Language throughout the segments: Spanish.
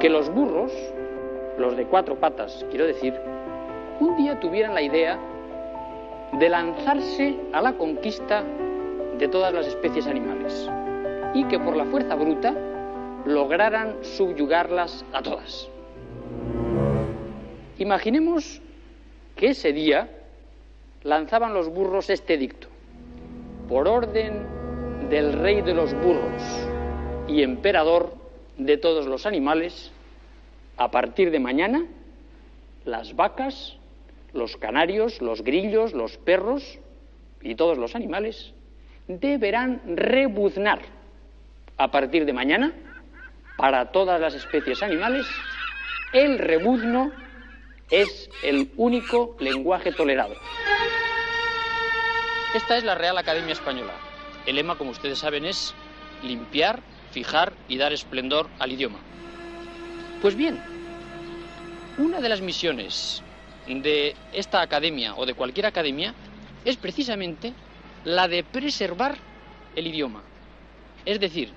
que los burros, los de cuatro patas, quiero decir, un día tuvieran la idea de lanzarse a la conquista de todas las especies animales y que por la fuerza bruta lograran subyugarlas a todas. Imaginemos que ese día lanzaban los burros este edicto: por orden del rey de los burros y emperador de todos los animales, a partir de mañana, las vacas, los canarios, los grillos, los perros y todos los animales deberán rebuznar a partir de mañana. Para todas las especies animales, el rebuzno es el único lenguaje tolerado. Esta es la Real Academia Española. El lema, como ustedes saben, es limpiar, fijar y dar esplendor al idioma. Pues bien, una de las misiones de esta academia o de cualquier academia es precisamente la de preservar el idioma. Es decir,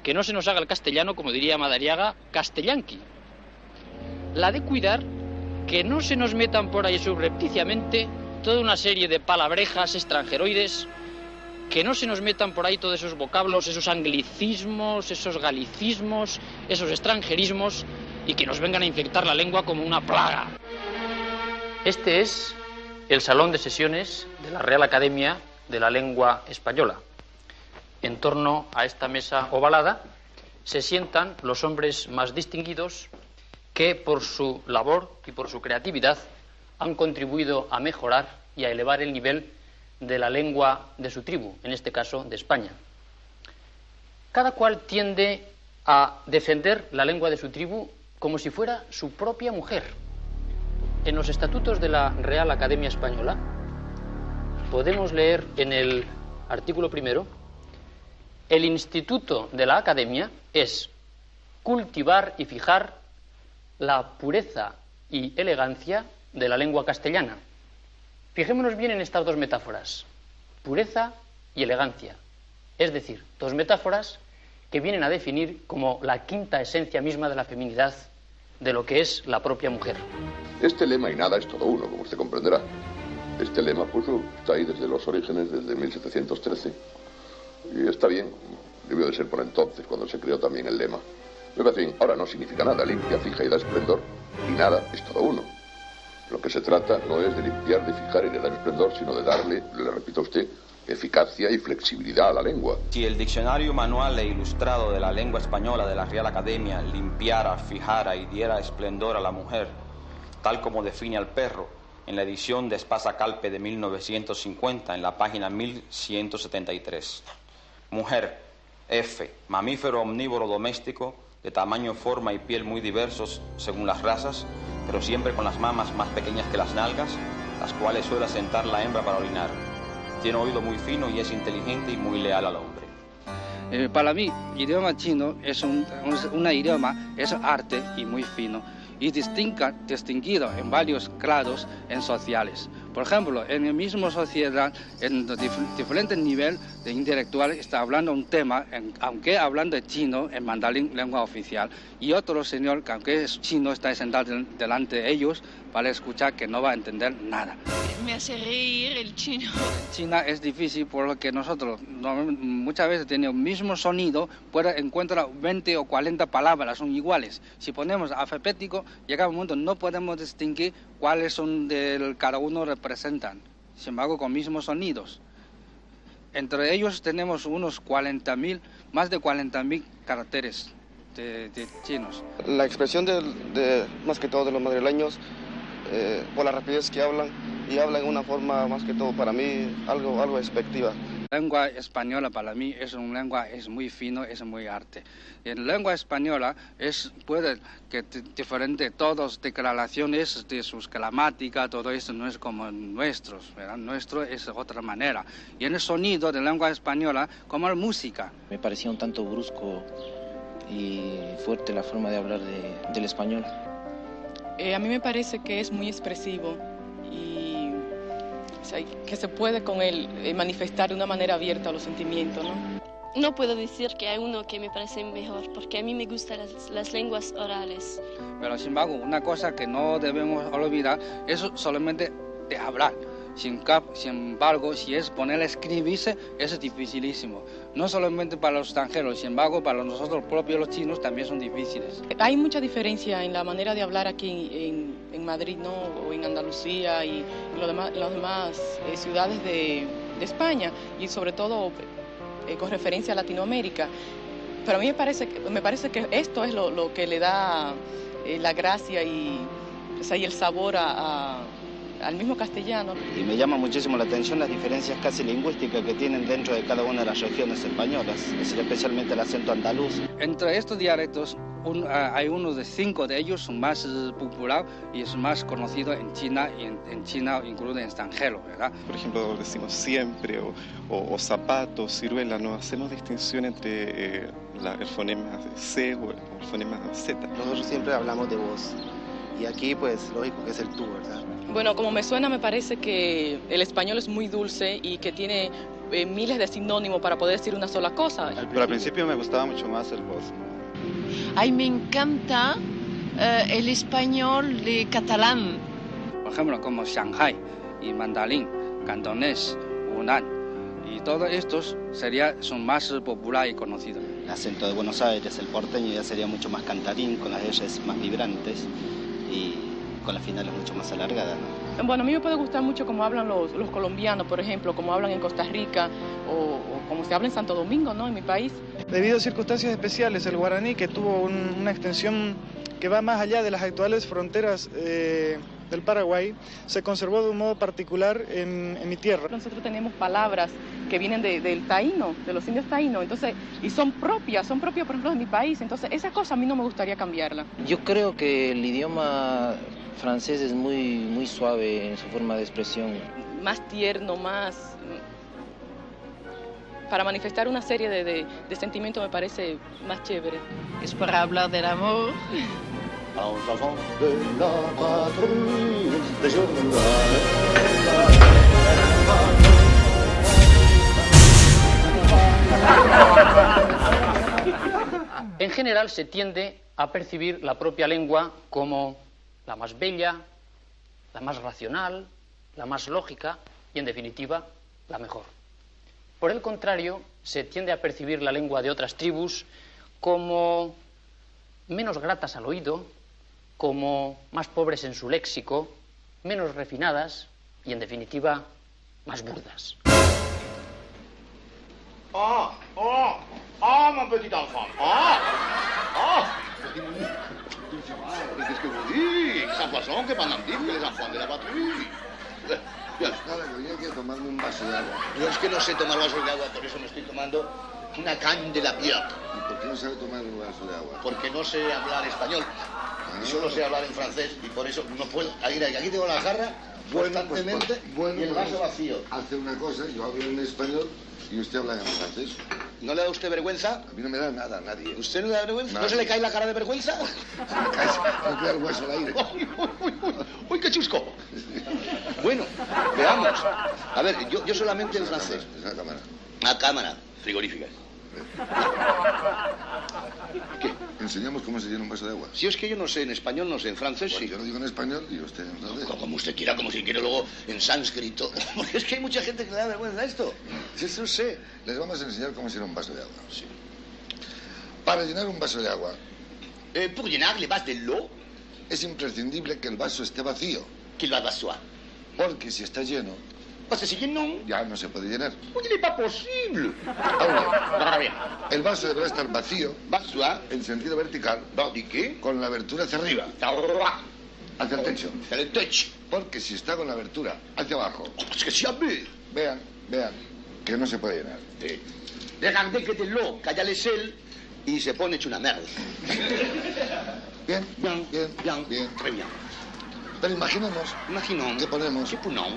que no se nos haga el castellano, como diría Madariaga, castellanqui. La de cuidar que no se nos metan por ahí subrepticiamente toda una serie de palabrejas extranjeroides, que no se nos metan por ahí todos esos vocablos, esos anglicismos, esos galicismos, esos extranjerismos, y que nos vengan a infectar la lengua como una plaga. Este es el salón de sesiones de la Real Academia de la Lengua Española. En torno a esta mesa ovalada se sientan los hombres más distinguidos que por su labor y por su creatividad han contribuido a mejorar y a elevar el nivel de la lengua de su tribu, en este caso de España. Cada cual tiende a defender la lengua de su tribu como si fuera su propia mujer. En los estatutos de la Real Academia Española podemos leer en el artículo primero: el instituto de la Academia es cultivar y fijar la pureza y elegancia de la lengua castellana. Fijémonos bien en estas dos metáforas: pureza y elegancia. Es decir, dos metáforas que vienen a definir como la quinta esencia misma de la feminidad, de lo que es la propia mujer. Este lema y nada es todo uno, como usted comprenderá. Este lema, pues, está ahí desde los orígenes, desde 1713. Y está bien, debió de ser por entonces, cuando se creó también el lema. Pero, en fin, ahora no significa nada, limpia, fija y da esplendor, y nada es todo uno. Lo que se trata no es de limpiar, de fijar y de dar esplendor, sino de darle, le repito a usted, eficacia y flexibilidad a la lengua. Si el diccionario manual e ilustrado de la lengua española de la Real Academia limpiara, fijara y diera esplendor a la mujer, tal como define al perro, en la edición de Espasa Calpe de 1950, en la página 1173. Mujer, F, mamífero omnívoro doméstico, de tamaño, forma y piel muy diversos según las razas, pero siempre con las mamas más pequeñas que las nalgas, las cuales suele asentar la hembra para orinar. Tiene oído muy fino y es inteligente y muy leal al hombre. Para mí, idioma chino es un idioma, es arte y muy fino, y distinguido en varios grados en sociales. Por ejemplo, en la misma sociedad, en diferentes niveles de intelectual, está hablando un tema, aunque hablando de chino, en mandarín, lengua oficial, y otro señor, que aunque es chino, está sentado delante de ellos para escuchar, que no va a entender nada. Me hace reír el chino. China es difícil porque nosotros muchas veces tenemos el mismo sonido, encuentra 20 o 40 palabras, son iguales. Si ponemos alfabético, llega un momento no podemos distinguir cuáles son cada uno representan, sin embargo con mismos sonidos. Entre ellos tenemos unos 40.000, más de 40.000 caracteres de chinos. La expresión más que todo de los madrileños, por la rapidez que hablan, y hablan en una forma más que todo para mí algo despectiva. La lengua española para mí es una lengua, es muy fino, es muy arte. En lengua española puede que diferente todas declaraciones de sus gramáticas, todo eso no es como nuestros, ¿verdad? Nuestro es otra manera. Y en el sonido de lengua española, como la música. Me parecía un tanto brusco y fuerte la forma de hablar del español. A mí me parece que es muy expresivo y que se puede con él manifestar de una manera abierta los sentimientos, ¿no? No puedo decir que hay uno que me parece mejor, porque a mí me gustan las lenguas orales. Pero sin embargo, una cosa que no debemos olvidar es solamente de hablar. Sin embargo, si es poner a escribirse, es dificilísimo. No solamente para los extranjeros, sin embargo, para nosotros propios los chinos también son difíciles. Hay mucha diferencia en la manera de hablar aquí en Madrid, ¿no? O en Andalucía y las demás ciudades de España, y sobre todo con referencia a Latinoamérica. Pero a mí me parece que esto es lo que le da la gracia y el sabor al mismo castellano. Y me llama muchísimo la atención las diferencias casi lingüísticas que tienen dentro de cada una de las regiones españolas, es decir, especialmente el acento andaluz. Entre estos dialectos hay uno de 5 de ellos más popular y es más conocido en China y en China incluso en extranjero, ¿verdad? Por ejemplo, decimos siempre o zapato, ciruela, no hacemos distinción entre el fonema C o el fonema Z. Nosotros siempre hablamos de vos y aquí pues lógico que es el tú, ¿verdad? Bueno, como me suena, me parece que el español es muy dulce y que tiene miles de sinónimos para poder decir una sola cosa. Pero al principio me gustaba mucho más el vos. Ay, me encanta el español de catalán. Por ejemplo, como Shanghai y mandarín, cantonés, Hunan. Y todos estos son más populares y conocidos. El acento de Buenos Aires, el porteño, ya sería mucho más cantarín, con las R's más vibrantes y con las finales mucho más alargadas, ¿no? Bueno, a mí me puede gustar mucho cómo hablan los colombianos, por ejemplo, cómo hablan en Costa Rica o como se habla en Santo Domingo, ¿no? En mi país. Debido a circunstancias especiales, el guaraní, que tuvo una extensión que va más allá de las actuales fronteras del Paraguay, se conservó de un modo particular en mi tierra. Nosotros tenemos palabras que vienen del taíno, de los indios taínos, entonces, y son propias, por ejemplo, de mi país. Entonces, esa cosa a mí no me gustaría cambiarla. Yo creo que el idioma francés es muy suave en su forma de expresión. Más tierno, más... Para manifestar una serie de sentimientos me parece más chévere. Es para hablar del amor. En general se tiende a percibir la propia lengua como la más bella, la más racional, la más lógica y, en definitiva, la mejor. Por el contrario, se tiende a percibir la lengua de otras tribus como menos gratas al oído, como más pobres en su léxico, menos refinadas y, en definitiva, más burdas. Mon petit enfant. Qu'est-ce que vous dites? Sans poisson que pendant les enfants de la patrie. Nada, que había que tomarme un vaso de agua. Yo es que no sé tomar vasos de agua, por eso me estoy tomando una caña de la pierre. ¿Y por qué no sabe tomar un vaso de agua? Porque no sé hablar español. Solo sé hablar en francés y por eso no puedo. Aquí tengo la jarra constantemente y el vaso vacío. Hace una cosa, yo hablo en español y usted habla en francés. ¿No le da usted vergüenza? A mí no me da nada, nadie. ¿Usted no le da vergüenza? Nadie. ¿No se le cae la cara de vergüenza? Se me cae, no queda el hueso al aire. ¡Uy, qué chusco! Bueno, veamos. A ver, yo solamente en francés. Esa cámara. A cámara frigorífica. ¿Qué? ¿Enseñamos cómo se llena un vaso de agua? Si es que yo no sé en español, no sé en francés, Pues sí. yo lo digo en español y usted en francés. Como usted quiera, como si quiere luego en sánscrito. Porque es que hay mucha gente que le da vergüenza a esto. Eso sé. Les vamos a enseñar cómo se llena un vaso de agua. Sí. Para llenar un vaso de agua... Pour llenar le vas de l'eau... Es imprescindible que el vaso esté vacío. Qu'il va vasoir. Porque si está lleno... Parce que si lleno... Ya no se puede llenar. Il n'est pas possible. Ahora bien, el vaso deberá estar vacío... Vasoir. En sentido vertical... ¿Y qué? Con la abertura hacia arriba. Hacia el techo. Hacia el techo. Porque si está con la abertura hacia abajo... Es que jamais. Vean, que no se puede llenar. Sí. Regardez que de l'eau calla le sel y se pone hecho una merda. Bien. Très bien. Pero imaginemos que ponemos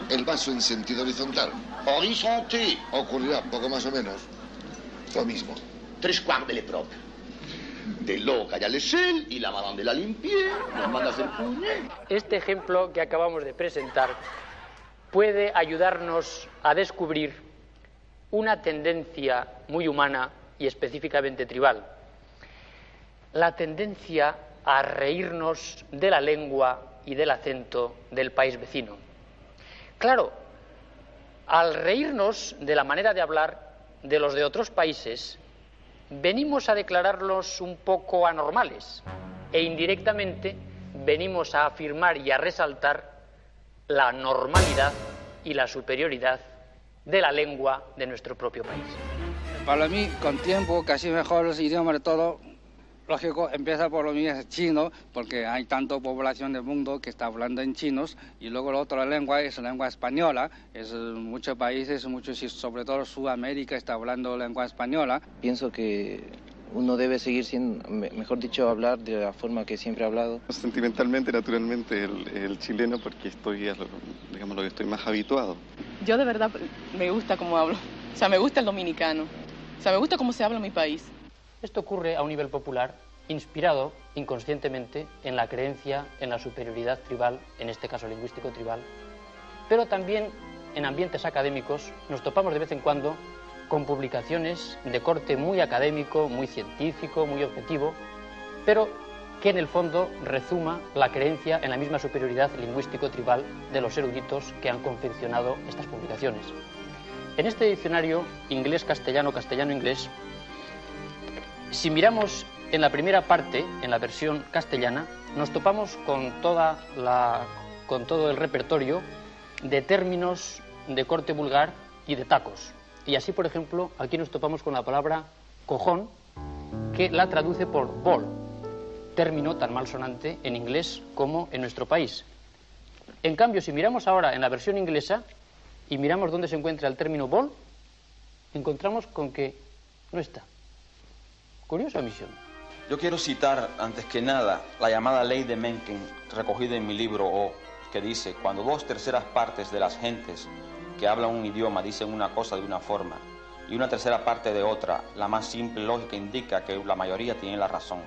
el vaso en sentido horizontal. Horizonte. Ocurrirá poco más o menos lo mismo. 3/4 de l'épreuve. De l'eau calla le sel y la madame de la limpieza nos manda a hacer puñe. Este ejemplo que acabamos de presentar puede ayudarnos a descubrir una tendencia muy humana y específicamente tribal. La tendencia a reírnos de la lengua y del acento del país vecino. Claro, al reírnos de la manera de hablar de los de otros países, venimos a declararlos un poco anormales e indirectamente venimos a afirmar y a resaltar la normalidad y la superioridad de la lengua de nuestro propio país. Para mí, con tiempo, casi mejor los idiomas de todo, lógico, empieza por lo mío es chino, porque hay tanta población del mundo que está hablando en chinos, y luego la otra lengua es la lengua española, es muchos países, muchos, sobre todo Sudamérica, está hablando lengua española. Pienso que uno debe seguir siendo, mejor dicho, hablar de la forma que siempre ha hablado. Sentimentalmente, naturalmente, el chileno, porque estoy, digamos, lo que estoy más habituado. Yo de verdad me gusta cómo hablo, o sea, me gusta el dominicano, o sea, me gusta cómo se habla en mi país. Esto ocurre a un nivel popular, inspirado inconscientemente en la creencia en la superioridad tribal, en este caso lingüístico tribal, pero también en ambientes académicos nos topamos de vez en cuando con publicaciones de corte muy académico, muy científico, muy objetivo, pero que en el fondo rezuma la creencia en la misma superioridad lingüístico-tribal de los eruditos que han confeccionado estas publicaciones. En este diccionario inglés-castellano, castellano-inglés, si miramos en la primera parte, en la versión castellana, nos topamos con todo el repertorio de términos de corte vulgar y de tacos. Y así, por ejemplo, aquí nos topamos con la palabra cojón, que la traduce por ball, término tan malsonante en inglés como en nuestro país. En cambio, si miramos ahora en la versión inglesa y miramos dónde se encuentra el término ball, encontramos con que no está. Curiosa misión. Yo quiero citar, antes que nada, la llamada ley de Mencken, recogida en mi libro O, que dice: cuando 2/3 partes de las gentes que hablan un idioma dicen una cosa de una forma y 1/3 parte de otra, la más simple lógica indica que la mayoría tiene la razón.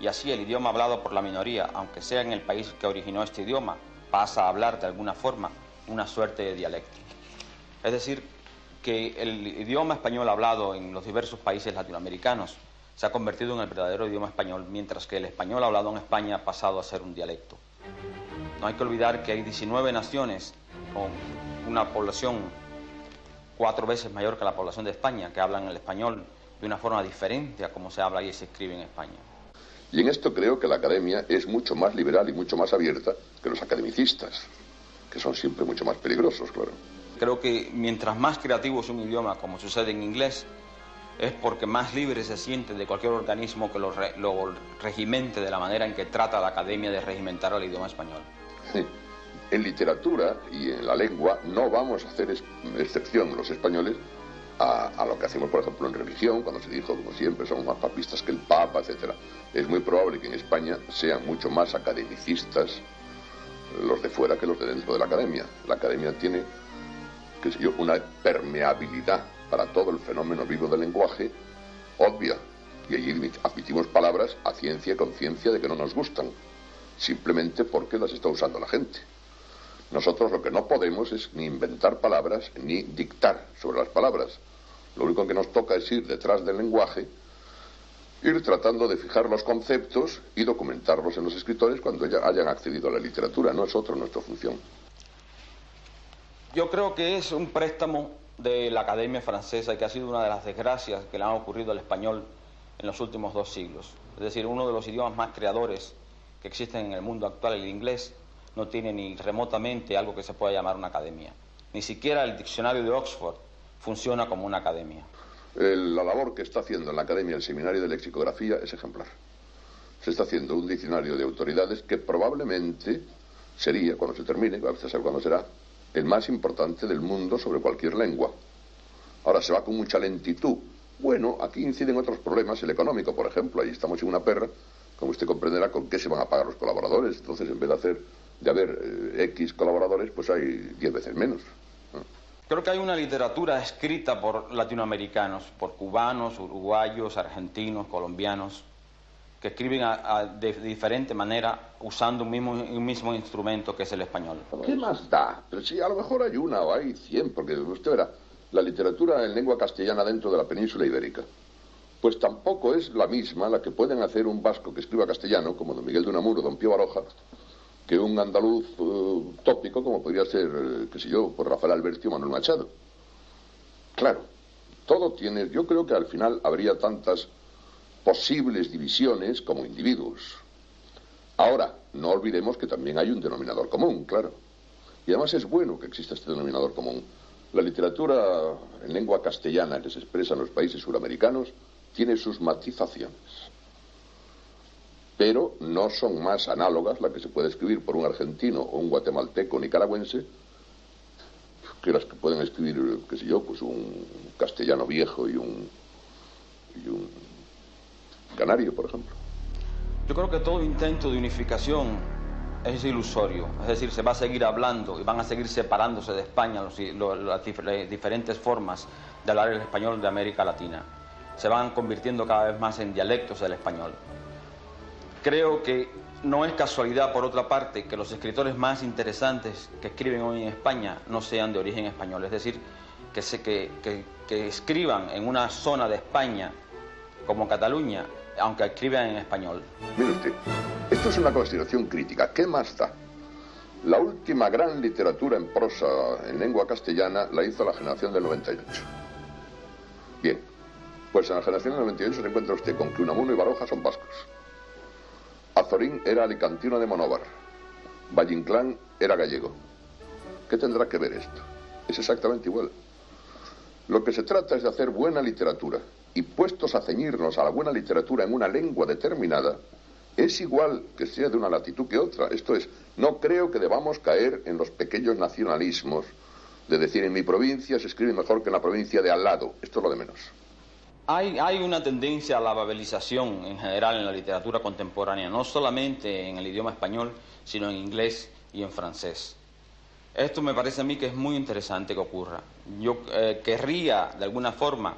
Y así el idioma hablado por la minoría, aunque sea en el país que originó este idioma, pasa a hablar de alguna forma una suerte de dialecto. Es decir, que el idioma español hablado en los diversos países latinoamericanos se ha convertido en el verdadero idioma español, mientras que el español hablado en España ha pasado a ser un dialecto. No hay que olvidar que hay 19 naciones con una población 4 veces mayor que la población de España, que hablan el español de una forma diferente a como se habla y se escribe en España. Y en esto creo que la academia es mucho más liberal y mucho más abierta que los academicistas, que son siempre mucho más peligrosos, claro. Creo que mientras más creativo es un idioma, como sucede en inglés, es porque más libre se siente de cualquier organismo que lo regimente de la manera en que trata la academia de regimentar el idioma español. Sí. En literatura y en la lengua no vamos a hacer excepción los españoles a lo que hacemos, por ejemplo, en religión, cuando se dijo, como siempre, somos más papistas que el Papa, etc. Es muy probable que en España sean mucho más academicistas los de fuera que los de dentro de la academia. La academia tiene, qué sé yo, una permeabilidad para todo el fenómeno vivo del lenguaje obvia, y allí admitimos palabras a ciencia y conciencia de que no nos gustan, simplemente porque las está usando la gente. Nosotros lo que no podemos es ni inventar palabras ni dictar sobre las palabras. Lo único que nos toca es ir detrás del lenguaje, ir tratando de fijar los conceptos y documentarlos en los escritores cuando ya hayan accedido a la literatura. No es otra nuestra función. Yo creo que es un préstamo de la Academia Francesa y que ha sido una de las desgracias que le han ocurrido al español en los últimos 2 siglos. Es decir, uno de los idiomas más creadores que existen en el mundo actual, el inglés, no tiene ni remotamente algo que se pueda llamar una academia. Ni siquiera el diccionario de Oxford funciona como una academia. La labor que está haciendo en la Academia el Seminario de Lexicografía es ejemplar. Se está haciendo un diccionario de autoridades que probablemente sería, cuando se termine, a saber cuándo será, el más importante del mundo sobre cualquier lengua. Ahora se va con mucha lentitud. Bueno, aquí inciden otros problemas, el económico, por ejemplo. Ahí estamos en una perra, como usted comprenderá, con qué se van a pagar los colaboradores. Entonces, en vez de haber X colaboradores, pues hay 10 veces menos. Creo que hay una literatura escrita por latinoamericanos, por cubanos, uruguayos, argentinos, colombianos, que escriben de diferente manera usando un mismo instrumento que es el español. ¿Qué más da? Pero sí, a lo mejor hay una o hay 100, porque usted verá, la literatura en lengua castellana dentro de la península ibérica, pues tampoco es la misma la que pueden hacer un vasco que escriba castellano, como don Miguel de Unamuno, don Pío Baroja, que un andaluz tópico, como podría ser, qué sé yo, por Rafael Alberti o Manuel Machado. Claro, todo tiene... Yo creo que al final habría tantas posibles divisiones como individuos. Ahora, no olvidemos que también hay un denominador común, claro. Y además es bueno que exista este denominador común. La literatura en lengua castellana que se expresa en los países suramericanos tiene sus matizaciones. Pero no son más análogas la que se puede escribir por un argentino o un guatemalteco o nicaragüense que las que pueden escribir, qué sé yo, pues un castellano viejo y un canario, por ejemplo. Yo creo que todo intento de unificación es ilusorio, es decir, se va a seguir hablando y van a seguir separándose de España las diferentes formas de hablar el español de América Latina. Se van convirtiendo cada vez más en dialectos del español. Creo que no es casualidad, por otra parte, que los escritores más interesantes que escriben hoy en España no sean de origen español, es decir, que escriban en una zona de España como Cataluña, aunque escriban en español. Mire usted, esto es una consideración crítica. ¿Qué más da? La última gran literatura en prosa en lengua castellana la hizo la generación del 98. Bien, pues en la generación del 98 se encuentra usted con que Unamuno y Baroja son vascos. Azorín era alicantino de Monóvar. Valle Inclán era gallego. ¿Qué tendrá que ver esto? Es exactamente igual. Lo que se trata es de hacer buena literatura. Y puestos a ceñirnos a la buena literatura en una lengua determinada, es igual que sea de una latitud que otra. Esto es, no creo que debamos caer en los pequeños nacionalismos de decir en mi provincia se escribe mejor que en la provincia de al lado. Esto es lo de menos. Hay una tendencia a la babelización en general en la literatura contemporánea, no solamente en el idioma español, sino en inglés y en francés. Esto me parece a mí que es muy interesante que ocurra. Yo querría, de alguna forma,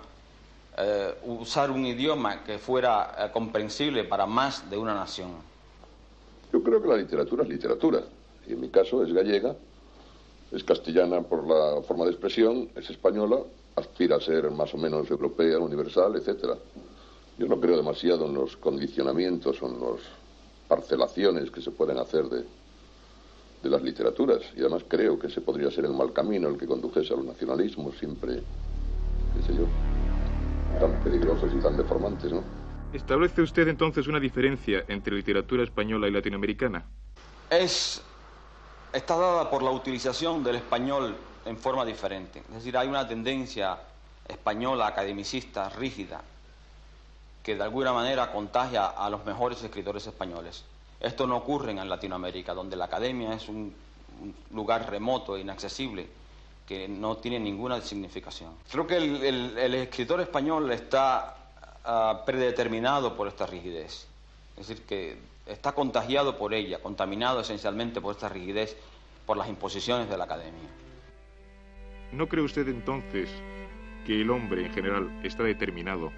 usar un idioma que fuera comprensible para más de una nación. Yo creo que la literatura es literatura, y en mi caso es gallega, es castellana por la forma de expresión, es española, aspira a ser más o menos europea, universal, etc. Yo no creo demasiado en los condicionamientos o en las parcelaciones que se pueden hacer de las literaturas, y además creo que ese podría ser el mal camino, el que condujese a los nacionalismos, siempre, qué sé yo, tan peligrosos y tan deformantes, ¿no? ¿Establece usted entonces una diferencia entre literatura española y latinoamericana? Está dada por la utilización del español en forma diferente. Es decir, hay una tendencia española, academicista, rígida, que de alguna manera contagia a los mejores escritores españoles. Esto no ocurre en Latinoamérica, donde la academia es un lugar remoto e inaccesible, que no tiene ninguna significación. Creo que el escritor español está predeterminado por esta rigidez. Es decir, que está contagiado por ella, contaminado esencialmente por esta rigidez, por las imposiciones de la academia. ¿No cree usted entonces que el hombre en general está determinado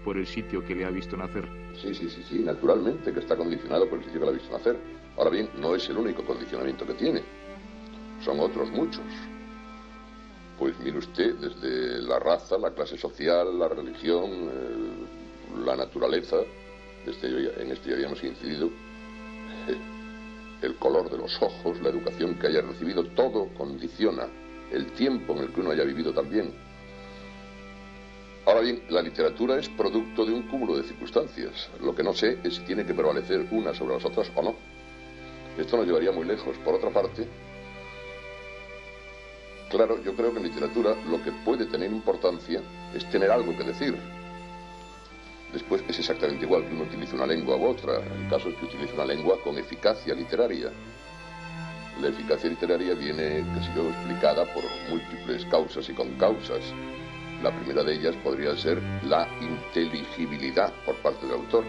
por el sitio que le ha visto nacer? Sí, naturalmente que está condicionado por el sitio que le ha visto nacer. Ahora bien, no es el único condicionamiento que tiene. Son otros muchos. Pues mire usted, desde la raza, la clase social, la religión, la naturaleza, en esto ya habíamos incidido, el color de los ojos, la educación que haya recibido, todo condiciona el tiempo en el que uno haya vivido también. Ahora bien, la literatura es producto de un cúmulo de circunstancias. Lo que no sé es si tiene que prevalecer unas sobre las otras o no. Esto nos llevaría muy lejos. Por otra parte, claro, yo creo que en literatura lo que puede tener importancia es tener algo que decir. Después es exactamente igual que uno utilice una lengua u otra. El caso es que utilice una lengua con eficacia literaria. La eficacia literaria viene, qué sé yo, explicada por múltiples causas y concausas. La primera de ellas podría ser la inteligibilidad por parte del autor.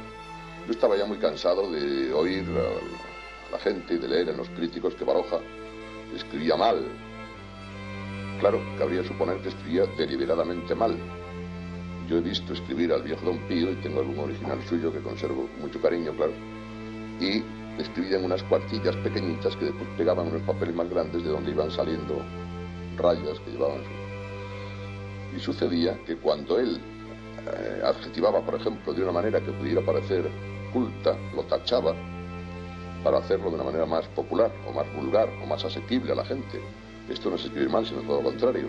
Yo estaba ya muy cansado de oír a la gente y de leer en los críticos que Baroja escribía mal. Claro, cabría suponer que escribía deliberadamente mal. Yo he visto escribir al viejo Don Pío y tengo algún original suyo que conservo con mucho cariño, claro. Y escribía en unas cuartillas pequeñitas que después pegaban unos papeles más grandes de donde iban saliendo rayas que llevaban. Y sucedía que cuando él adjetivaba, por ejemplo, de una manera que pudiera parecer culta, lo tachaba para hacerlo de una manera más popular, o más vulgar, o más asequible a la gente. Esto no es escribir mal, sino todo lo contrario.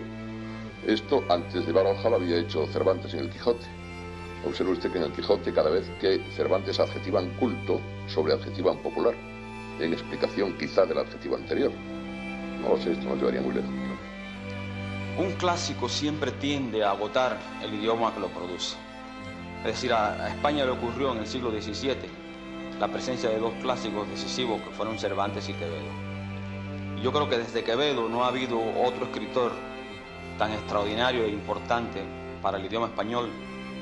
Esto, antes de Baroja, lo había hecho Cervantes en el Quijote. Observe usted que en el Quijote, cada vez que Cervantes adjetivan culto, sobreadjetivan popular, en explicación quizá del adjetivo anterior. No lo sé, esto nos llevaría muy lejos. Un clásico siempre tiende a agotar el idioma que lo produce. Es decir, a España le ocurrió en el siglo XVII la presencia de dos clásicos decisivos que fueron Cervantes y Quevedo. Y yo creo que desde Quevedo no ha habido otro escritor tan extraordinario e importante para el idioma español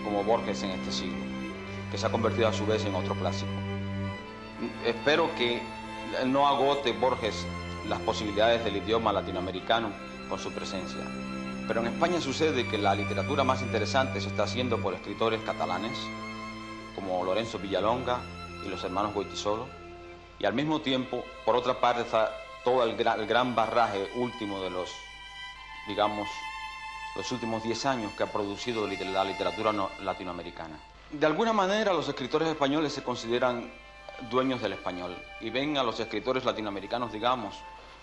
como Borges en este siglo, que se ha convertido a su vez en otro clásico. Espero que no agote Borges las posibilidades del idioma latinoamericano con su presencia. Pero en España sucede que la literatura más interesante se está haciendo por escritores catalanes, como Lorenzo Villalonga y los hermanos Goytisolo, y al mismo tiempo, por otra parte, está todo el gran barraje último de los, digamos, los últimos 10 años que ha producido la literatura latinoamericana. De alguna manera, los escritores españoles se consideran dueños del español y ven a los escritores latinoamericanos, digamos,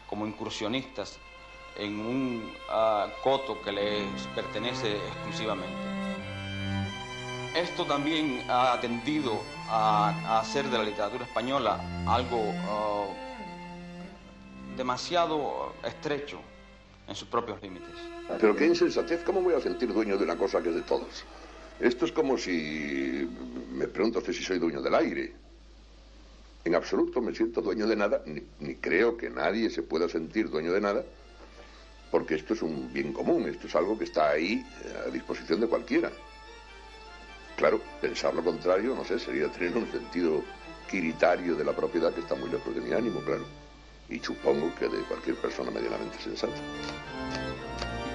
como incursionistas en un coto que les pertenece exclusivamente. Esto también ha tendido a hacer de la literatura española algo demasiado estrecho en sus propios límites. Pero qué insensatez, ¿cómo voy a sentir dueño de una cosa que es de todos? Esto es como si me pregunta usted si soy dueño del aire. En absoluto me siento dueño de nada, ni creo que nadie se pueda sentir dueño de nada, porque esto es un bien común, esto es algo que está ahí a disposición de cualquiera. Claro, pensar lo contrario, no sé, sería tener un sentido quiritario de la propiedad que está muy lejos de mi ánimo, claro. Y supongo que de cualquier persona medianamente sensata.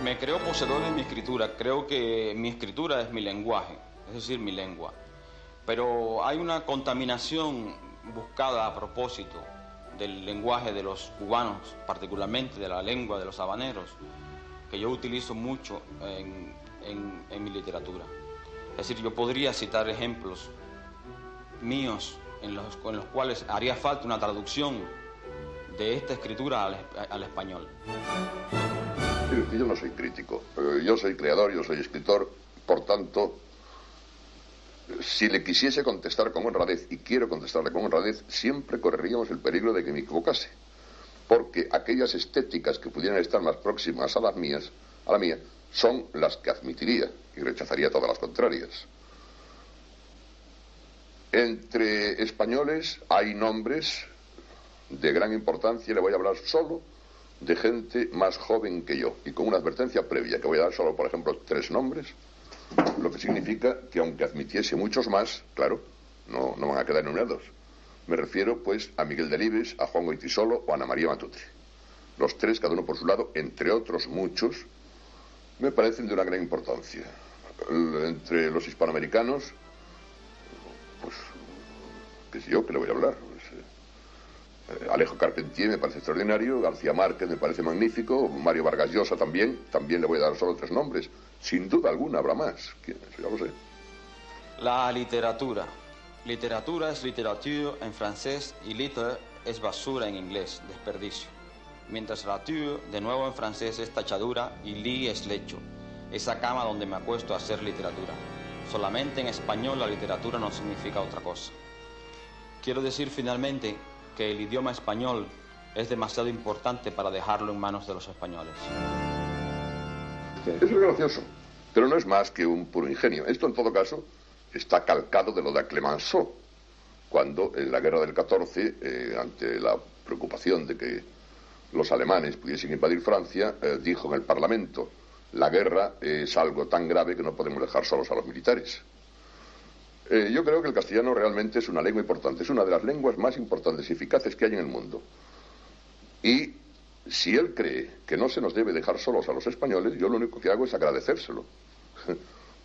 Me creo poseedor de mi escritura, creo que mi escritura es mi lenguaje, es decir, mi lengua. Pero hay una contaminación buscada a propósito del lenguaje de los cubanos, particularmente de la lengua de los habaneros, que yo utilizo mucho en mi literatura. Es decir, yo podría citar ejemplos míos en los cuales haría falta una traducción de esta escritura al español. Yo no soy crítico, yo soy creador, yo soy escritor, por tanto, si le quisiese contestar con honradez, y quiero contestarle con honradez, siempre correríamos el peligro de que me equivocase, porque aquellas estéticas que pudieran estar más próximas a la mía, son las que admitiría y rechazaría todas las contrarias. Entre españoles hay nombres de gran importancia, y le voy a hablar solo de gente más joven que yo, y con una advertencia previa, que voy a dar solo, por ejemplo, 3 nombres, lo que significa que aunque admitiese muchos más, claro, no van a quedar enumerados. Me refiero, pues, a Miguel Delibes, a Juan Goytisolo o a Ana María Matute. Los 3, cada uno por su lado, entre otros muchos, me parecen de una gran importancia. Entre los hispanoamericanos, pues, qué sé yo, ¿qué le voy a hablar? Alejo Carpentier me parece extraordinario, García Márquez me parece magnífico, Mario Vargas Llosa también le voy a dar solo 3 nombres. Sin duda alguna habrá más, eso ya lo sé. La literatura. Literatura es literature en francés y litter es basura en inglés, desperdicio. Mientras rature, de nuevo en francés, es tachadura y lit es lecho, esa cama donde me acuesto a hacer literatura. Solamente en español la literatura no significa otra cosa. Quiero decir finalmente que el idioma español es demasiado importante para dejarlo en manos de los españoles. Eso es gracioso, pero no es más que un puro ingenio. Esto, en todo caso, está calcado de lo de Clemenceau, cuando en la guerra del 14, ante la preocupación de que los alemanes pudiesen invadir Francia, dijo en el Parlamento: la guerra es algo tan grave que no podemos dejar solos a los militares. Yo creo que el castellano realmente es una lengua importante, es una de las lenguas más importantes y eficaces que hay en el mundo. Y si él cree que no se nos debe dejar solos a los españoles, yo lo único que hago es agradecérselo.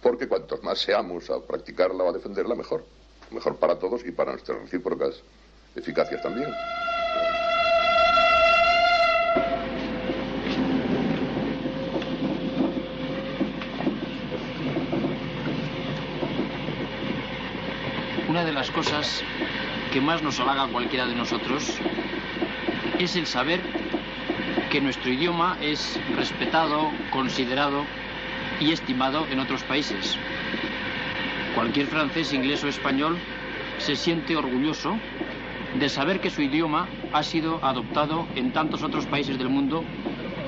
Porque cuantos más seamos a practicarla o a defenderla, mejor. Mejor para todos y para nuestras recíprocas eficacias también. una de las cosas que más nos halaga a cualquiera de nosotros es el saber que nuestro idioma es respetado, considerado y estimado en otros países. Cualquier francés, inglés o español se siente orgulloso de saber que su idioma ha sido adoptado en tantos otros países del mundo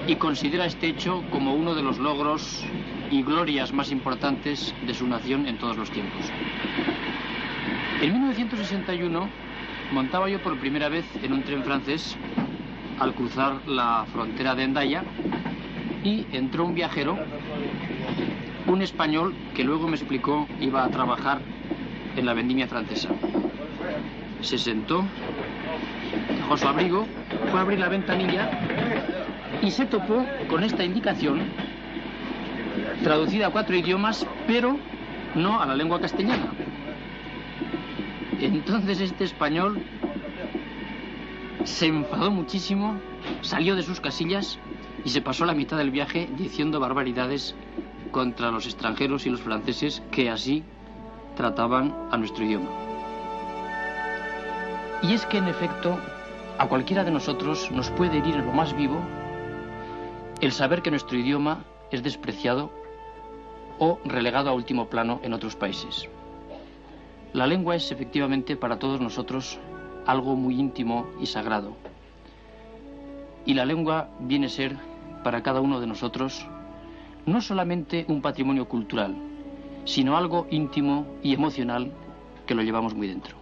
y considera este hecho como uno de los logros y glorias más importantes de su nación en todos los tiempos. En 1961 montaba yo por primera vez en un tren francés al cruzar la frontera de Hendaya y entró un viajero, un español que luego me explicó iba a trabajar en la vendimia francesa. Se sentó, dejó su abrigo, fue a abrir la ventanilla y se topó con esta indicación traducida a 4 idiomas, pero no a la lengua castellana. Entonces este español se enfadó muchísimo, salió de sus casillas y se pasó la mitad del viaje diciendo barbaridades contra los extranjeros y los franceses que así trataban a nuestro idioma. Y es que en efecto a cualquiera de nosotros nos puede herir en lo más vivo el saber que nuestro idioma es despreciado o relegado a último plano en otros países. La lengua es efectivamente para todos nosotros algo muy íntimo y sagrado. Y la lengua viene a ser para cada uno de nosotros no solamente un patrimonio cultural, sino algo íntimo y emocional que lo llevamos muy dentro.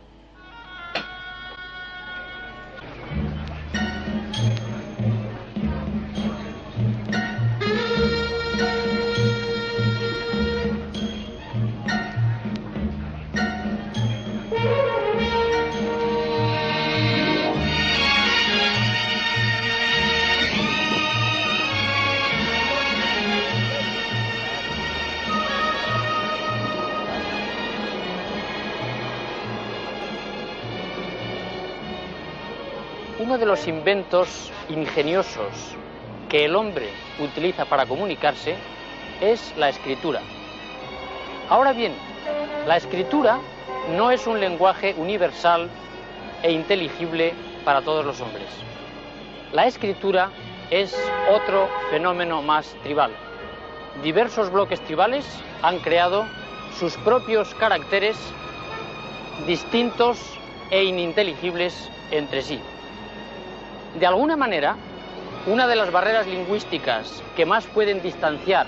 Uno de los inventos ingeniosos que el hombre utiliza para comunicarse es la escritura. Ahora bien, la escritura no es un lenguaje universal e inteligible para todos los hombres. La escritura es otro fenómeno más tribal. Diversos bloques tribales han creado sus propios caracteres distintos e ininteligibles entre sí. De alguna manera, una de las barreras lingüísticas que más pueden distanciar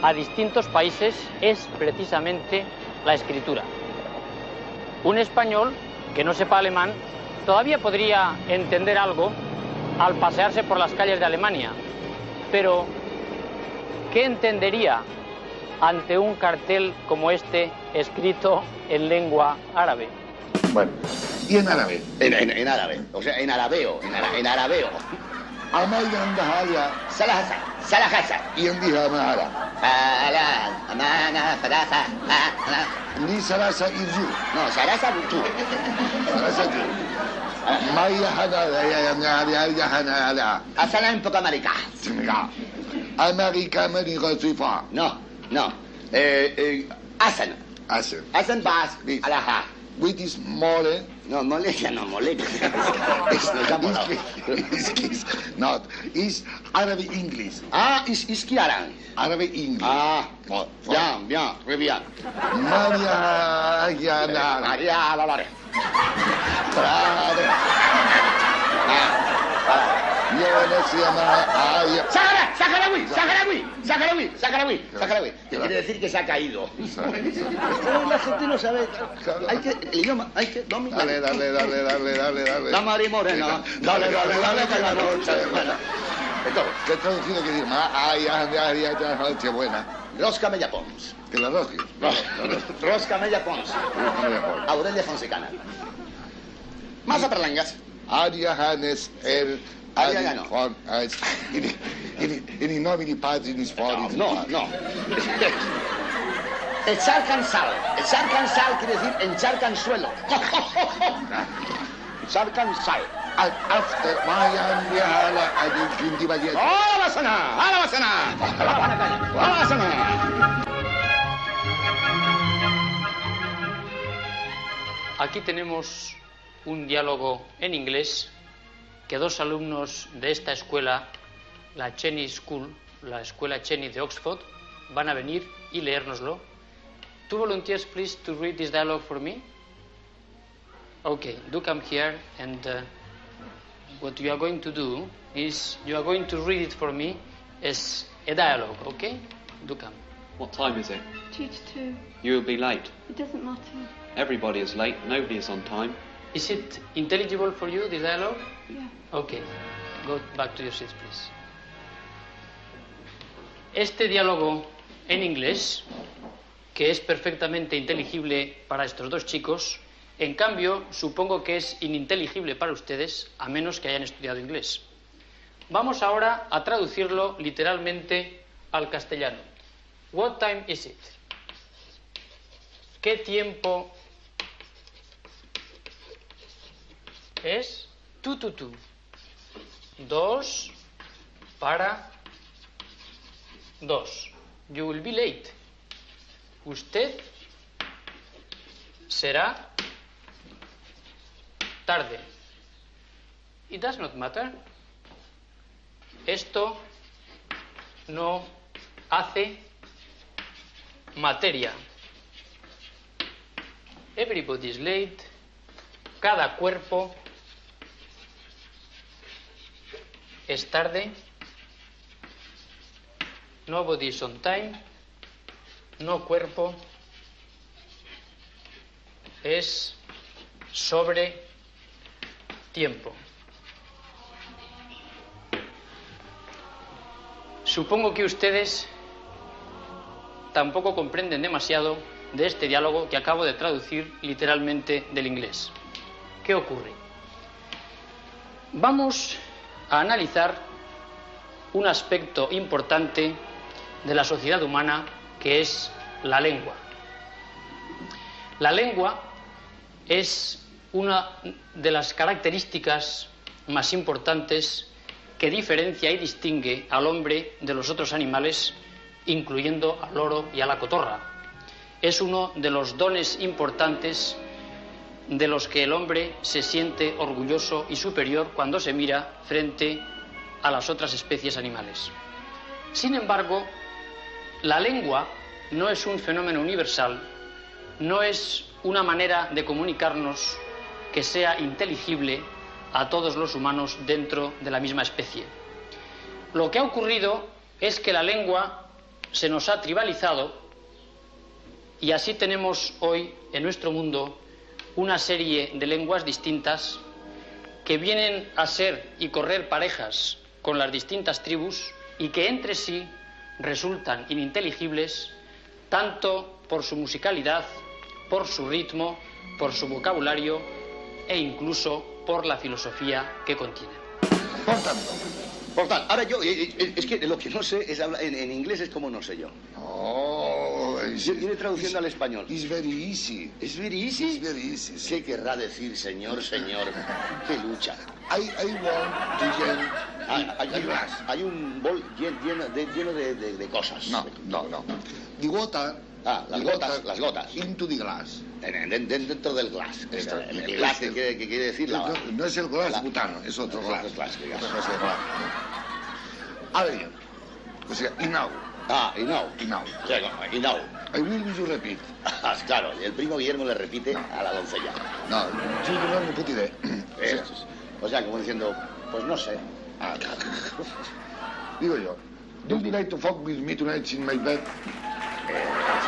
a distintos países es precisamente la escritura. Un español que no sepa alemán todavía podría entender algo al pasearse por las calles de Alemania, pero ¿qué entendería ante un cartel como este escrito en lengua árabe? Bueno, ¿y en árabe? En árabe, o sea, en arabeo, en arabeo. Amayan dahaya. Salahasa. Y en dija mahara. Amana, Salasa. Ni salasa irju. No, Salasa tú. Salasa tú. Maya hana. Asana en poca marica. América, Sifa. No. Asan. Asan Bas. Alaha. With this mole. No, molestia no, molestia. Is not. Is Arabic English. Ah, is Kiaran. Arabic English. Ah, bien, très bien. Maria, la. Saharaui. Quiere decir que se ha caído. La gente no sabe. El idioma, hay que dominar. Dale. La Mari Morena. Dale, que la noche. ¿Qué traducido que dice? Qué buena. Rosca Mella Pons. Que la rosca. Rosca Mella Pons. Aurelia Fonsecana. Más a perlangas. Aria Hannes Adriano. In nomini Patris Foris. No. Echar sal quiere decir enchar suelo. Echar sal. After Mayan Vihala Adinti Bayet. ¡Hala basana! Aquí tenemos un diálogo en inglés que dos alumnos de esta escuela, la Cheney School, la escuela Cheney de Oxford, van a venir y leérnoslo. Two volunteers, please, to read this dialogue for me. Okay, do come here, and what you are going to do is you are going to read it for me as a dialogue, okay? Do come. What time is it? 2 to 2. You will be late. It doesn't matter. Everybody is late. Nobody is on time. Is it intelligible for you, this dialogue? Yeah. Okay, go back to your seats, please. Este diálogo en inglés, que es perfectamente inteligible para estos dos chicos, en cambio, supongo que es ininteligible para ustedes, a menos que hayan estudiado inglés. Vamos ahora a traducirlo literalmente al castellano. What time is it? ¿Qué tiempo es? 2 to 2. 2 para 2. You will be late. Usted será tarde. It does not matter. Esto no hace materia. Everybody is late. Cada cuerpo es tarde. Nobody is on time. No cuerpo es sobre tiempo. Supongo que ustedes tampoco comprenden demasiado de este diálogo que acabo de traducir literalmente del inglés. ¿Qué ocurre? Vamos a analizar un aspecto importante de la sociedad humana, que es la lengua. La lengua es una de las características más importantes que diferencia y distingue al hombre de los otros animales, incluyendo al loro y a la cotorra. Es uno de los dones importantes de los que el hombre se siente orgulloso y superior cuando se mira frente a las otras especies animales. Sin embargo, la lengua no es un fenómeno universal, no es una manera de comunicarnos que sea inteligible a todos los humanos dentro de la misma especie. Lo que ha ocurrido es que la lengua se nos ha tribalizado y así tenemos hoy en nuestro mundo una serie de lenguas distintas que vienen a ser y correr parejas con las distintas tribus y que entre sí resultan ininteligibles tanto por su musicalidad, por su ritmo, por su vocabulario e incluso por la filosofía que contienen. Por tanto, ahora yo, es que lo que no sé es hablar, en inglés es como no sé yo. Yo iré traduciendo al español. It's very easy. ¿Es very easy? It's very easy. ¿Qué querrá decir, señor? ¡Qué lucha! I want to hay un bol lleno de cosas. No. The water. Las gotas. Into the glass. Dentro del glass. El glass, ¿qué quiere decir? No es el glass butano, es otro glass. Ahora bien, o sea, y now. Y now. I will you repeat. Claro, el primo Guillermo le repite a la doncella. No, yo no me puedo idea. O sea, como diciendo, pues no sé. Digo yo, do you like to fuck with me tonight in my bed?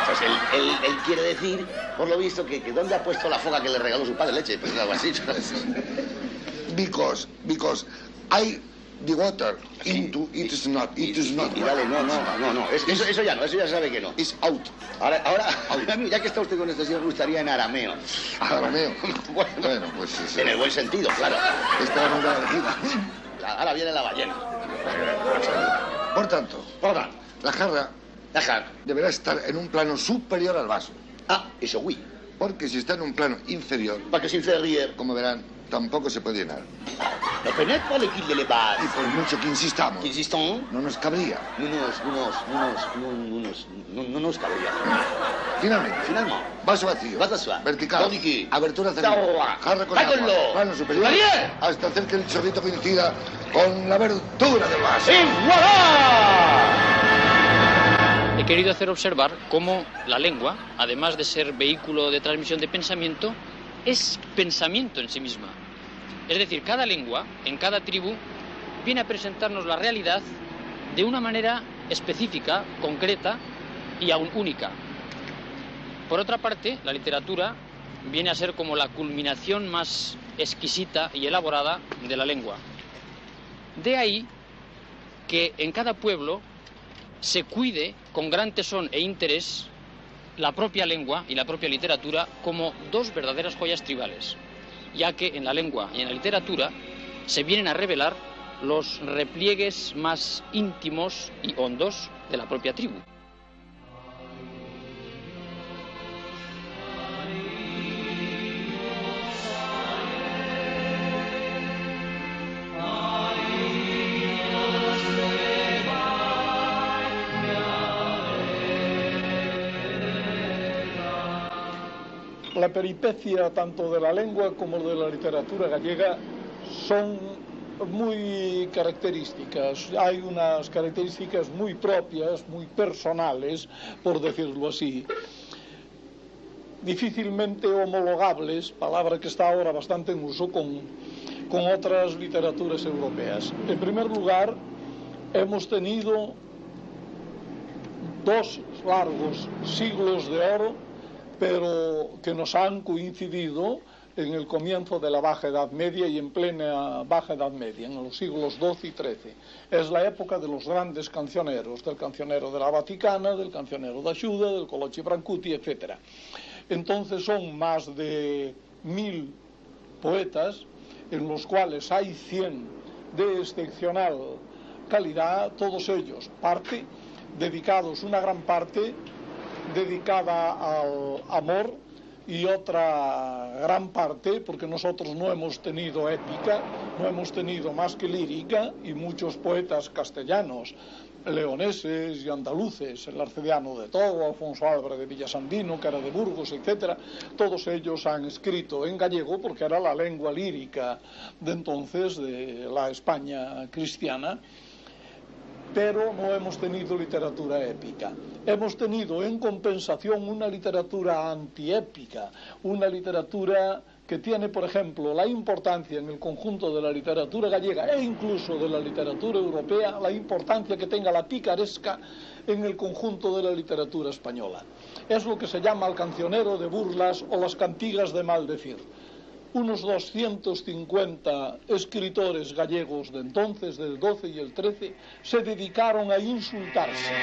Pues él quiere decir, por lo visto, que ¿dónde ha puesto la foca que le regaló su padre leche? Pues algo así. Because I the water into it is not. Y dale, no. Eso ya no, eso ya sabe que no. It's out. Ahora, ya que está usted con esto, sí me gustaría en arameo. ¿Arameo? Bueno, pues sí. En el buen sentido, claro. Esta es la manera elegida. Ahora viene la ballena. Por tanto, la jarra deberá estar en un plano superior al vaso. Eso oui. Porque si está en un plano inferior, ¿Para qué es inferior? Como verán, tampoco se puede llenar. No peut pas l'équipe de les bases. Y por mucho que insistamos, no nos cabría. No nos cabría. Finalmente. Vaso vacío. Vertical. Abertura cerrada. Jarra con agua. Plano superior. Hasta hacer que el chorrito coincida con la abertura del vaso. He querido hacer observar cómo la lengua, además de ser vehículo de transmisión de pensamiento, es pensamiento en sí misma. Es decir, cada lengua, en cada tribu, viene a presentarnos la realidad de una manera específica, concreta y aún única. Por otra parte, la literatura viene a ser como la culminación más exquisita y elaborada de la lengua. De ahí que en cada pueblo se cuide con gran tesón e interés la propia lengua y la propia literatura como dos verdaderas joyas tribales, ya que en la lengua y en la literatura se vienen a revelar los repliegues más íntimos y hondos de la propia tribu. La peripecia tanto de la lengua como de la literatura gallega son muy características. Hay unas características muy propias, muy personales, por decirlo así, difícilmente homologables, palabra que está ahora bastante en uso con otras literaturas europeas. En primer lugar, hemos tenido 2 largos siglos de oro, pero que nos han coincidido en el comienzo de la Baja Edad Media y en plena Baja Edad Media, en los siglos XII y XIII. Es la época de los grandes cancioneros, del cancionero de la Vaticana, del cancionero de Axuda, del Colochi Brancuti, etc. Entonces son más de 1000 poetas, en los cuales hay 100 de excepcional calidad, todos ellos dedicados, una gran parte dedicada al amor y otra gran parte, porque nosotros no hemos tenido épica, no hemos tenido más que lírica, y muchos poetas castellanos, leoneses y andaluces, el Arcediano de Togo, Alfonso Álvarez de Villasandino, que era de Burgos, etc., todos ellos han escrito en gallego porque era la lengua lírica de entonces de la España cristiana. Pero no hemos tenido literatura épica. Hemos tenido en compensación una literatura antiépica, una literatura que tiene, por ejemplo, la importancia en el conjunto de la literatura gallega e incluso de la literatura europea, la importancia que tenga la picaresca en el conjunto de la literatura española. Es lo que se llama el cancionero de burlas o las cantigas de maldecir. Unos 250 escritores gallegos de entonces, del 12 y el 13, se dedicaron a insultarse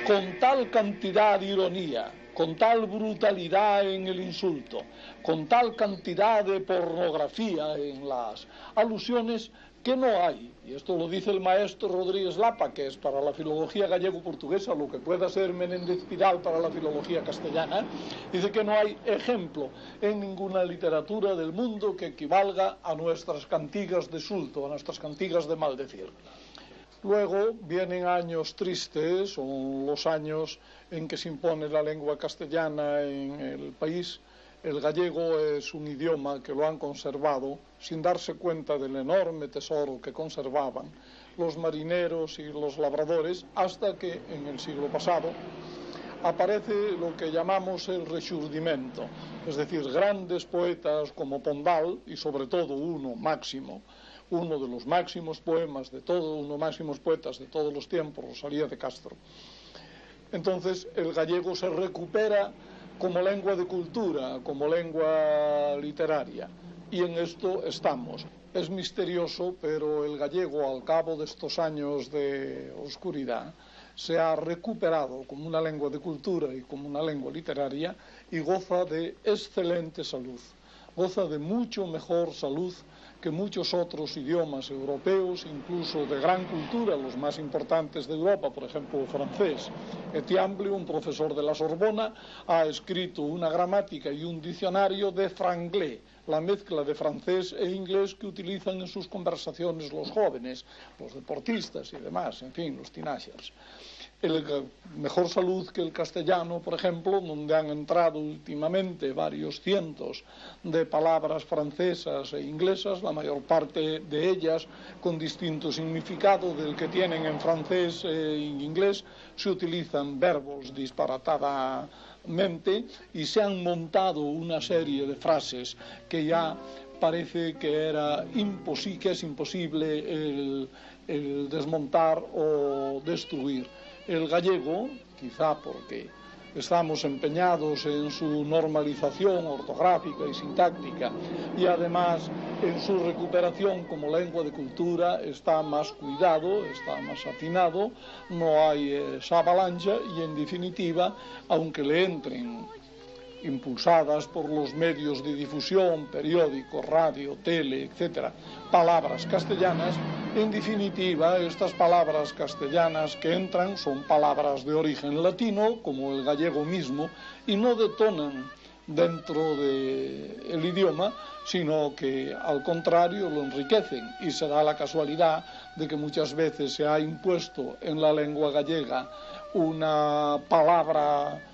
con tal cantidad de ironía, con tal brutalidad en el insulto, con tal cantidad de pornografía en las alusiones, que no hay, y esto lo dice el maestro Rodríguez Lapa, que es para la filología gallego-portuguesa lo que pueda ser Menéndez Pidal para la filología castellana, dice que no hay ejemplo en ninguna literatura del mundo que equivalga a nuestras cantigas de sulto, a nuestras cantigas de maldecir. Luego vienen años tristes, son los años en que se impone la lengua castellana en el país. El gallego es un idioma que lo han conservado sin darse cuenta del enorme tesoro que conservaban los marineros y los labradores, hasta que en el siglo pasado aparece lo que llamamos el rexurdimento, es decir, grandes poetas como Pondal, y sobre todo uno máximo, uno de los máximos poetas de todos los tiempos, Rosalía de Castro. Entonces el gallego se recupera como lengua de cultura, como lengua literaria, y en esto estamos. Es misterioso, pero el gallego, al cabo de estos años de oscuridad, se ha recuperado como una lengua de cultura y como una lengua literaria, y goza de excelente salud, goza de mucho mejor salud que muchos otros idiomas europeos, incluso de gran cultura, los más importantes de Europa, por ejemplo el francés. Etiamble, un profesor de la Sorbona, ha escrito una gramática y un diccionario de franglais, la mezcla de francés e inglés que utilizan en sus conversaciones los jóvenes, los deportistas y demás, en fin, los teenagers. El mejor salud que el castellano, por ejemplo, donde han entrado últimamente varios cientos de palabras francesas e inglesas, la mayor parte de ellas con distinto significado del que tienen en francés e en inglés, se utilizan verbos disparatadamente y se han montado una serie de frases que ya parece que es imposible el desmontar o destruir. El gallego, quizá porque estamos empeñados en su normalización ortográfica y sintáctica y además en su recuperación como lengua de cultura, está más cuidado, está más afinado, no hay esa avalancha y en definitiva, aunque le entren impulsadas por los medios de difusión, periódicos, radio, tele, etcétera, palabras castellanas, en definitiva, estas palabras castellanas que entran son palabras de origen latino, como el gallego mismo, y no detonan dentro del idioma, sino que al contrario lo enriquecen, y se da la casualidad de que muchas veces se ha impuesto en la lengua gallega una palabra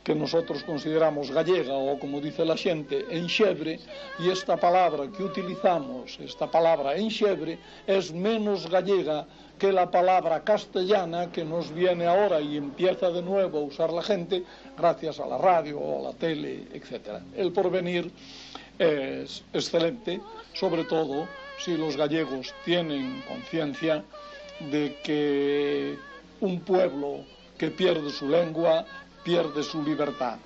que nosotros consideramos gallega o, como dice la gente, enxebre, y esta palabra que utilizamos, esta palabra enxebre, es menos gallega que la palabra castellana que nos viene ahora y empieza de nuevo a usar la gente gracias a la radio o a la tele, etc. El porvenir es excelente, sobre todo si los gallegos tienen conciencia de que un pueblo que pierde su lengua pierde su libertad.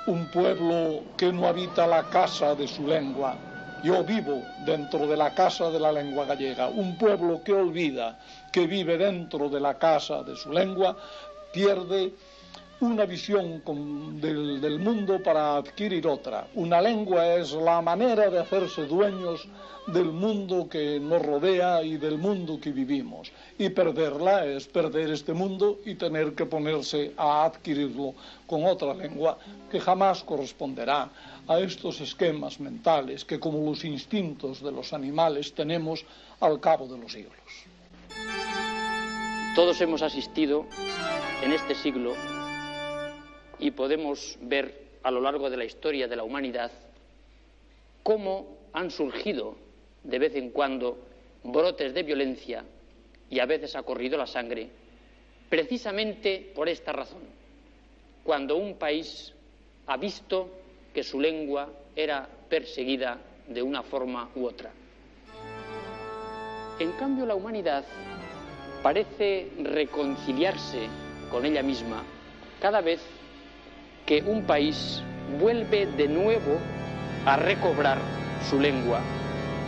Un pueblo que no habita la casa de su lengua. Yo vivo dentro de la casa de la lengua gallega. Un pueblo que olvida que vive dentro de la casa de su lengua pierde una visión del mundo para adquirir otra. Una lengua es la manera de hacerse dueños del mundo que nos rodea y del mundo que vivimos. Y perderla es perder este mundo y tener que ponerse a adquirirlo con otra lengua que jamás corresponderá a estos esquemas mentales que, como los instintos de los animales, tenemos al cabo de los siglos. Todos hemos asistido en este siglo y podemos ver a lo largo de la historia de la humanidad cómo han surgido de vez en cuando brotes de violencia y a veces ha corrido la sangre, precisamente por esta razón, cuando un país ha visto que su lengua era perseguida de una forma u otra. En cambio, la humanidad parece reconciliarse con ella misma cada vez que un país vuelve de nuevo a recobrar su lengua,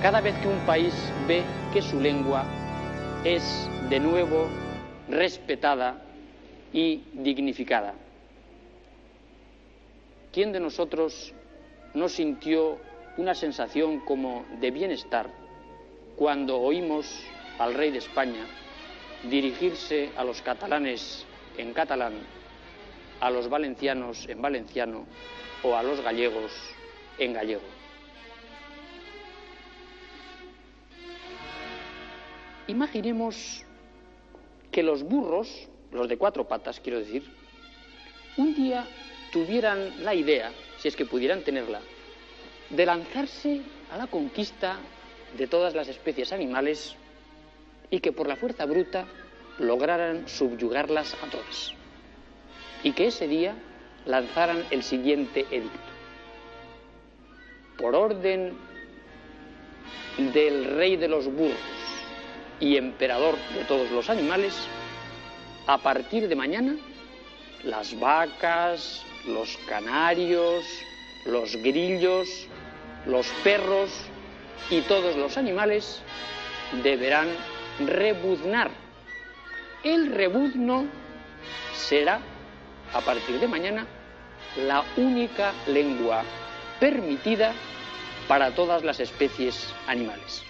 cada vez que un país ve que su lengua es de nuevo respetada y dignificada. ¿Quién de nosotros no sintió una sensación como de bienestar cuando oímos al rey de España dirigirse a los catalanes en catalán, a los valencianos en valenciano o a los gallegos en gallego? Imaginemos que los burros, los de cuatro patas, quiero decir, un día tuvieran la idea, si es que pudieran tenerla, de lanzarse a la conquista de todas las especies animales y que por la fuerza bruta lograran subyugarlas a todas. Y que ese día lanzaran el siguiente edicto. Por orden del rey de los burros y emperador de todos los animales, a partir de mañana, las vacas, los canarios, los grillos, los perros y todos los animales deberán rebuznar. El rebuzno será, a partir de mañana, la única lengua permitida para todas las especies animales.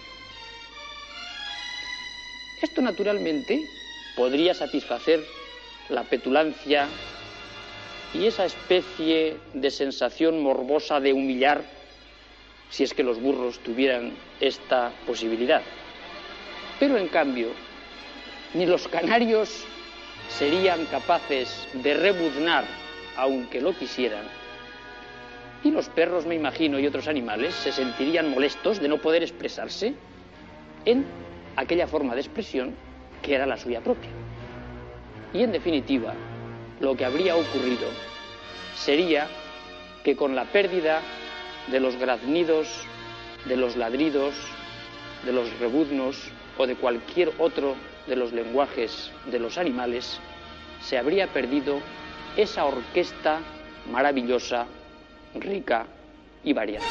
Esto naturalmente podría satisfacer la petulancia y esa especie de sensación morbosa de humillar, si es que los burros tuvieran esta posibilidad. Pero en cambio, ni los canarios serían capaces de rebuznar, aunque lo quisieran, y los perros, me imagino, y otros animales se sentirían molestos de no poder expresarse en aquella forma de expresión que era la suya propia. Y en definitiva, lo que habría ocurrido sería que con la pérdida de los graznidos, de los ladridos, de los rebuznos o de cualquier otro de los lenguajes de los animales, se habría perdido esa orquesta maravillosa, rica y variada.